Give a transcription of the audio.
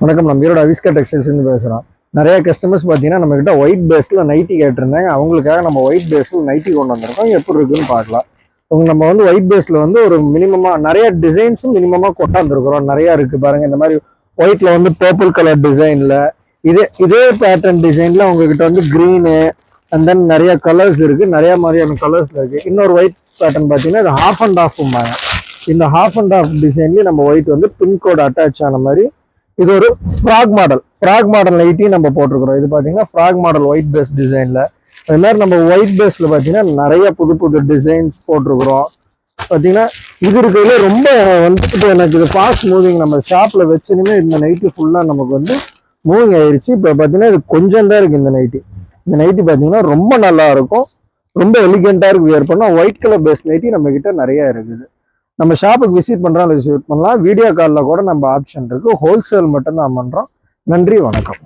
வணக்கம். நம்ம ஈரோடு அவிஸ்கா டெக்ஸ்டைல்ஸ்லேருந்து பேசுகிறோம். நிறைய கஸ்டமர்ஸ் பார்த்தீங்கன்னா நம்மக்கிட்ட ஒயிட் பேஸில் நைட்டி கேட்டிருந்தாங்க. அவங்களுக்காக நம்ம ஒயிட் பேஸில் நைட்டி கொண்டு வந்திருக்கோம். எப்படி இருக்குன்னு பார்க்கலாம். நம்ம வந்து ஒயிட் பேஸில் வந்து ஒரு மினிமமாக நிறைய டிசைன்ஸும் மினிமமாக கொண்டாந்துருக்குறோம். நிறையா இருக்குது பாருங்கள். இந்த மாதிரி ஒயிட்டில் வந்து பர்பிள் கலர் டிசைனில் இதே பேட்டர்ன் டிசைனில் உங்ககிட்ட வந்து க்ரீனு அண்ட் தென் நிறைய கலர்ஸ் இருக்குது. நிறையா மாதிரியான கலர்ஸில் இருக்குது. இன்னொரு ஒயிட் பேட்டர்ன் பார்த்தீங்கன்னா இது ஹாஃப் அண்ட் ஆஃப்ம்பாங்க. இந்த ஹாஃப் அண்ட் ஆஃப் டிசைன்லேயே நம்ம ஒயிட் வந்து பின்கோடு அட்டாச் ஆன மாதிரி இது ஒரு ஃப்ராக் மாடல் நைட்டி நம்ம போட்டிருக்கிறோம். இது பார்த்தீங்கன்னா ஃப்ராக் மாடல் ஒயிட் பேஸ் டிசைனில். அது மாதிரி நம்ம ஒயிட் பேஸில் பார்த்தீங்கன்னா நிறைய புது டிசைன்ஸ் போட்டிருக்கிறோம். பார்த்தீங்கன்னா இது இருக்கிறதுல ரொம்ப வந்துட்டு எனக்கு இது ஃபாஸ்ட் மூவிங். நம்ம ஷாப்பில் வச்சுனுமே இந்த நைட்டி ஃபுல்லாக நமக்கு வந்து மூவிங் ஆயிடுச்சு. இப்போ பார்த்தீங்கன்னா இது கொஞ்சம் தான் இருக்குது. இந்த நைட்டி பார்த்தீங்கன்னா ரொம்ப நல்லா இருக்கும். ரொம்ப எலிகெண்ட்டாக இருக்குது. வியர் பண்ணால் ஒயிட் கலர் பேஸ் நைட்டி நம்மக்கிட்ட நிறைய இருக்குது. நம்ம ஷாப்புக்கு விசிட் பண்ணுறோம், விசிட் பண்ணலாம். வீடியோ காலில் கூட நம்ம ஆப்ஷன் இருக்குது. ஹோல்சேல் மட்டும்தான் பண்ணுறோம். நன்றி, வணக்கம்.